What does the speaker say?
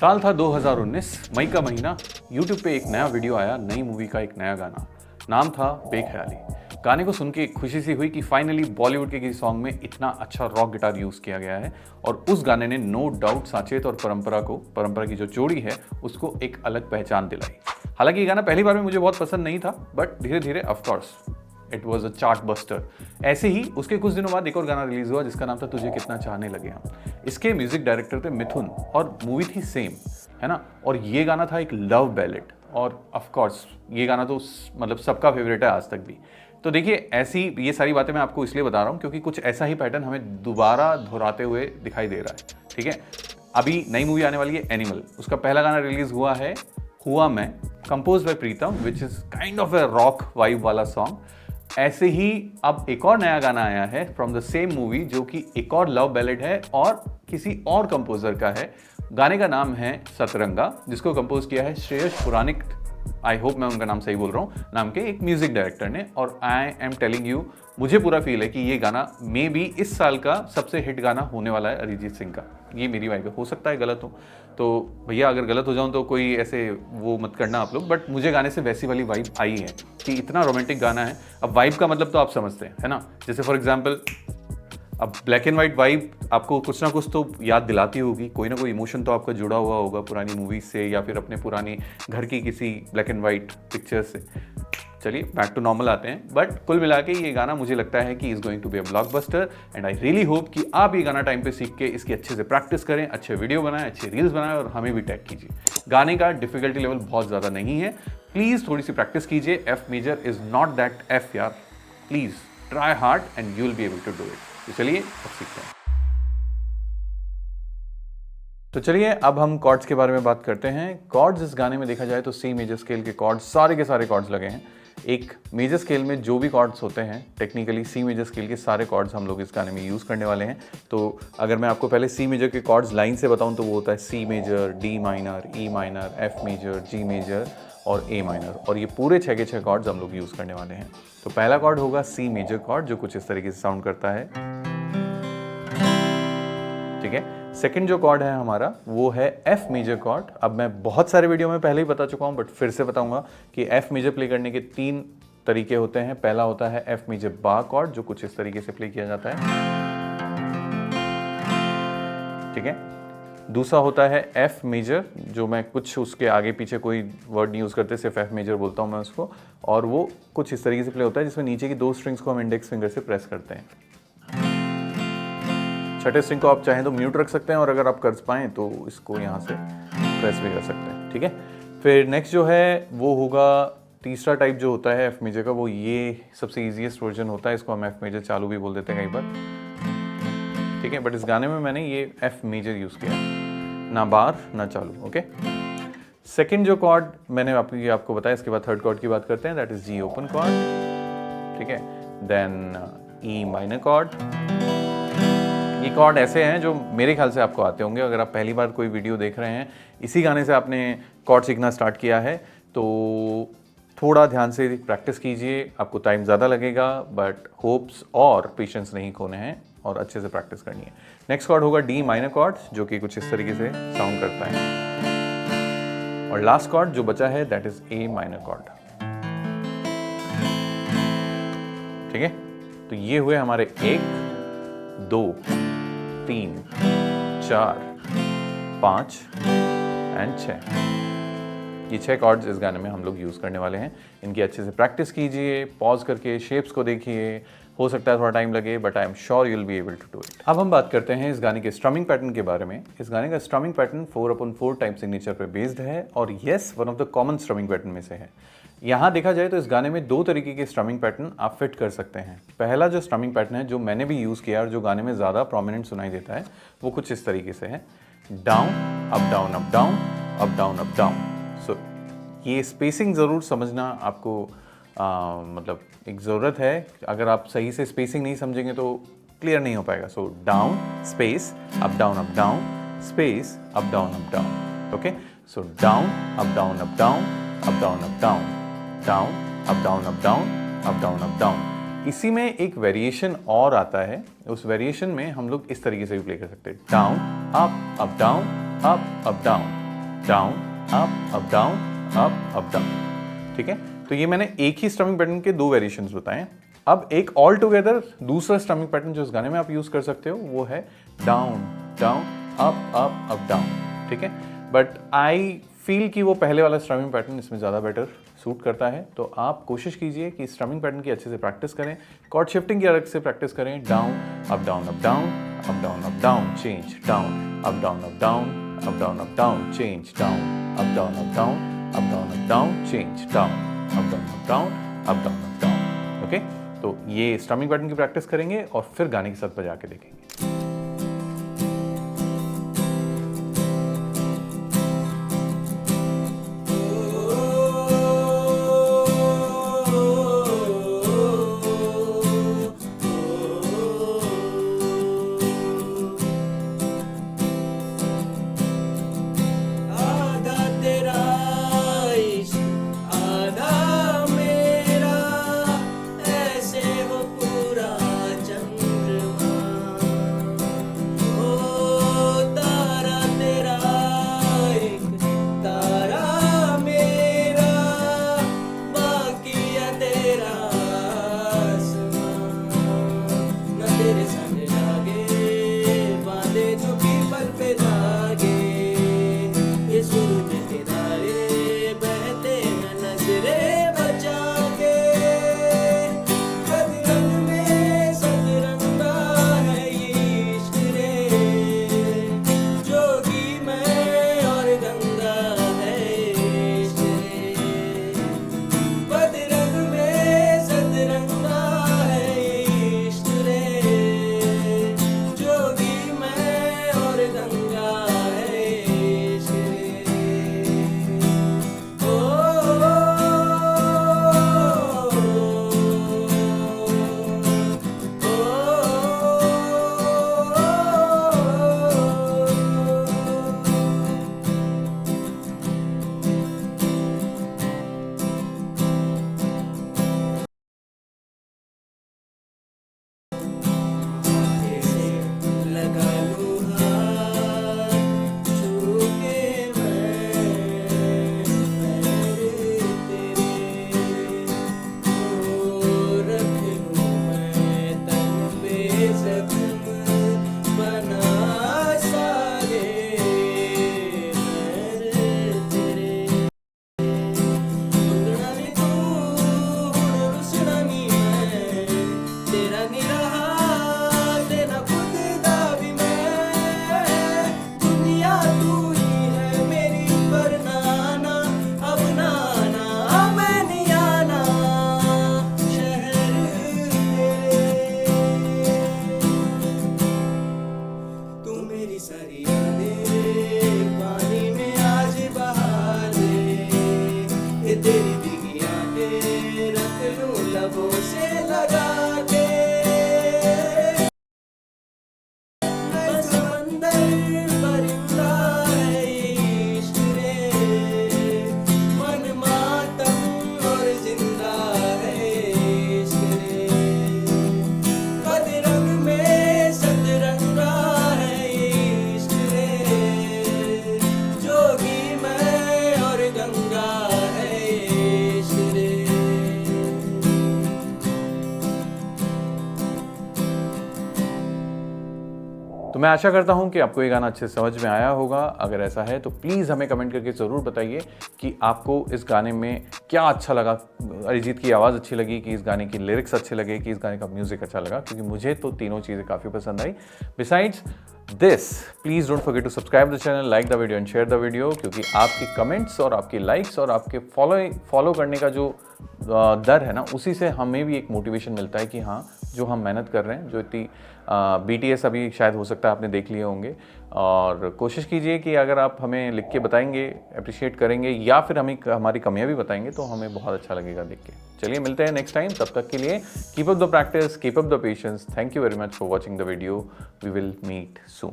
साल था 2019, मई का महीना। YouTube पे एक नया वीडियो आया, नई मूवी का एक नया गाना। नाम था बेख्याली। गाने को सुन के खुशी सी हुई कि फाइनली बॉलीवुड के किसी सॉन्ग में इतना अच्छा रॉक गिटार यूज किया गया है और उस गाने ने नो डाउट साचेत और परंपरा की जो जोड़ी है उसको एक अलग पहचान दिलाई। हालांकि ये गाना पहली बार में मुझे बहुत पसंद नहीं था, बट धीरे धीरे of course it was a chart buster. ऐसे ही उसके कुछ दिनों बाद एक और गाना रिलीज हुआ जिसका नाम था तुझे कितना चाहने लगे हम। इसके म्यूजिक डायरेक्टर थे मिथुन और मूवी थी सेम, है ना। और ये गाना था एक लव बैलेड और ऑफ कोर्स ये गाना तो मतलब सबका फेवरेट है आज तक भी। तो देखिए, ऐसी ये सारी बातें मैं आपको इसलिए बता रहा हूँ क्योंकि कुछ ऐसा ही पैटर्न हमें दोबारा दोहराते हुए दिखाई दे रहा है। ठीक है, अभी नई मूवी आने वाली है एनिमल, उसका पहला गाना रिलीज हुआ है हुआ मैं, compose bye Pritam, which is kind of a rock vibe वाला सॉन्ग। ऐसे ही अब एक और नया गाना आया है फ्रॉम द सेम मूवी जो कि एक और लव बैलेड है और किसी और कंपोजर का है। गाने का नाम है सतरंगा, जिसको कंपोज किया है श्रेयस पुराणिक, आई होप मैं उनका नाम सही बोल रहा हूँ, नाम के एक म्यूजिक डायरेक्टर ने। और आई एम टेलिंग यू, मुझे पूरा फील है कि ये गाना मे बी इस साल का सबसे हिट गाना होने वाला है अरिजीत सिंह का। ये मेरी वाइब है, हो सकता है गलत हो, तो भैया अगर गलत हो जाऊं तो कोई ऐसे वो मत करना आप लोग, बट मुझे गाने से वैसी वाली वाइब आई है कि इतना रोमांटिक गाना है। अब वाइब का मतलब तो आप समझते हैं, है ना। जैसे फॉर एग्जाम्पल अब ब्लैक एंड वाइट वाइब आपको कुछ ना कुछ तो याद दिलाती होगी, कोई ना कोई इमोशन तो आपका जुड़ा हुआ होगा पुरानी मूवीज से या फिर अपने पुरानी घर की किसी ब्लैक एंड वाइट पिक्चर से। चलिए बैक टू नॉर्मल आते हैं, बट कुल मिला के ये गाना मुझे लगता है कि is going to be a blockbuster and I really hope कि आप ये गाना टाइम पे सीख के इसकी अच्छे से प्रैक्टिस करें, अच्छे वीडियो बनाएं, अच्छे रील्स बनाएं और हमें भी टैग कीजिए। गाने का डिफिकल्टी लेवल बहुत ज़्यादा नहीं है, प्लीज़ थोड़ी सी प्रैक्टिस कीजिए। F major is not that F यार, please try hard and you will be able to do it. तो चलिए अब सीखते हैं। तो चलिए अब हम कॉर्ड्स के बारे में बात करते हैं। कॉर्ड्स इस गाने में देखा जाए तो सी मेजर स्केल के कॉर्ड्स, सारे के सारे कॉर्ड्स लगे हैं। एक मेजर स्केल में जो भी कॉर्ड्स होते हैं टेक्निकली सी मेजर स्केल के सारे कॉर्ड्स हम लोग इस गाने में यूज़ करने वाले हैं। तो अगर मैं आपको पहले सी मेजर के कॉर्ड्स लाइन से बताऊं तो वो होता है C major, D minor, E minor, F major, G major और ए माइनर, और ये पूरे 6 के 6 कॉर्ड्स हम लोग यूज़ करने वाले हैं। तो पहला कॉर्ड होगा सी मेजर कॉर्ड जो कुछ इस तरीके से साउंड करता है, ठीक है। सेकंड जो कॉर्ड है हमारा वो है एफ मेजर कॉर्ड। अब मैं बहुत सारे वीडियो में पहले ही बता चुका हूं बट फिर से बताऊंगा कि एफ मेजर प्ले करने के 3 तरीके होते हैं। पहला होता है एफ मेजर बार कॉर्ड जो कुछ इस तरीके से प्ले किया जाता है, ठीक है। दूसरा होता है एफ मेजर, जो मैं कुछ उसके आगे पीछे कोई वर्ड नहीं यूज करते, सिर्फ एफ मेजर बोलता हूं मैं उसको, और वो कुछ इस तरीके से प्ले होता है जिसमें नीचे की 2 स्ट्रिंग्स को हम इंडेक्स फिंगर से प्रेस करते हैं। छठे स्ट्रिंग को आप चाहें तो म्यूट रख सकते हैं और अगर आप कर पाएँ तो इसको यहाँ से प्रेस भी कर सकते हैं, ठीक है। फिर नेक्स्ट जो है वो होगा तीसरा टाइप जो होता है एफ मेजर का, वो ये सबसे ईजीएस्ट वर्जन होता है, इसको हम एफ मेजर चालू भी बोल देते हैं कई बार, ठीक है। बट इस गाने में मैंने ये एफ मेजर यूज़ किया, ना बार ना चालू, ओके। सेकेंड जो कॉर्ड मैंने आपको बताया, इसके बाद थर्ड कॉर्ड की बात करते हैं, that is G open chord, ठीक है। Then E minor chord. ये कॉर्ड ऐसे हैं जो मेरे ख्याल से आपको आते होंगे। अगर आप पहली बार कोई वीडियो देख रहे हैं, इसी गाने से आपने कॉर्ड सीखना स्टार्ट किया है, तो थोड़ा ध्यान से प्रैक्टिस कीजिए, आपको टाइम ज़्यादा लगेगा बट होप्स और पेशेंस नहीं खोने हैं और अच्छे से प्रैक्टिस करनी है। नेक्स्ट कॉर्ड होगा डी माइनर कॉर्ड जो कि कुछ इस तरीके से साउंड करता है, और लास्ट कॉर्ड जो बचा है that is a minor cord, ठीक है। तो ये हुए हमारे 1 2 3 4 5 एंड 6। ये 6 कॉर्ड्स इस गाने में हम लोग यूज़ करने वाले हैं। इनकी अच्छे से प्रैक्टिस कीजिए, पॉज करके शेप्स को देखिए, हो सकता है थोड़ा टाइम लगे but I am sure you will be able to do it. अब हम बात करते हैं इस गाने के स्ट्रमिंग पैटर्न के बारे में। इस गाने का स्ट्रमिंग पैटर्न 4/4 टाइम सिग्नेचर पे बेस्ड है और yes one of the common strumming pattern में से है। यहाँ देखा जाए तो इस गाने में 2 तरीके के स्ट्रमिंग पैटर्न आप फिट कर सकते हैं। पहला जो स्ट्रमिंग पैटर्न है जो मैंने भी यूज़ किया और जो गाने में ज़्यादा प्रोमिनेंट सुनाई देता है वो कुछ इस तरीके से है, down up down up down up down up down. So ये स्पेसिंग ज़रूर समझना आपको मतलब एक ज़रूरत है। अगर आप सही से स्पेसिंग नहीं समझेंगे तो क्लियर नहीं हो पाएगा। So down space up down space up down okay. So down up down up down up down up down down up down up down up down up down. इसी में एक वेरिएशन और आता है, उस वेरिएशन में हम लोग इस तरीके से भी प्ले कर सकते हैं, down up down up down down, up down, up down. ठीक है, तो ये मैंने एक ही स्ट्रमिंग पैटर्न के 2 वेरिएशंस बताए हैं। अब एक ऑल टुगेदर दूसरा स्ट्रमिंग पैटर्न जो इस गाने में आप यूज कर सकते हो वो है डाउन डाउन, अप डाउन। ठीक है, बट आई फील कि वो पहले वाला स्ट्रमिंग पैटर्न इसमें ज़्यादा बेटर सूट करता है। तो आप कोशिश कीजिए कि स्ट्रमिंग पैटर्न की अच्छे से प्रैक्टिस करें, कॉर्ड शिफ्टिंग की अलग से प्रैक्टिस करें। Down up down, up down, up down, up down, change, down up down, up down, up down, up down, change, down up down, up down, up down, up down, change, down up down, up down, up down, up down. Okay, तो ये strumming pattern की practice करेंगे और फिर गाने के साथ बजा के देखेंगे। तो मैं आशा करता हूँ कि आपको ये गाना अच्छे से समझ में आया होगा। अगर ऐसा है तो प्लीज़ हमें कमेंट करके ज़रूर बताइए कि आपको इस गाने में क्या अच्छा लगा। अरिजीत की आवाज़ अच्छी लगी कि इस गाने की लिरिक्स अच्छे लगे कि इस गाने का म्यूज़िक अच्छा लगा, क्योंकि मुझे तो तीनों चीज़ें काफ़ी पसंद आई। Besides this, please don't forget to subscribe the channel, like the video and share the video, क्योंकि आपकी कमेंट्स और आपकी लाइक्स और आपके फॉलो करने का जो दर है ना, उसी से हमें भी एक मोटिवेशन मिलता है कि हाँ, जो हम मेहनत कर रहे हैं, जो इतनी BTS अभी शायद हो सकता है आपने देख लिए होंगे। और कोशिश कीजिए कि अगर आप हमें लिख के बताएंगे, अप्रिशिएट करेंगे या फिर हमें हमारी कमियां भी बताएंगे तो हमें बहुत अच्छा लगेगा देख के। चलिए मिलते हैं नेक्स्ट टाइम, तब तक के लिए keep up the practice, keep up the patience. Thank you very much for watching the video. We will meet soon.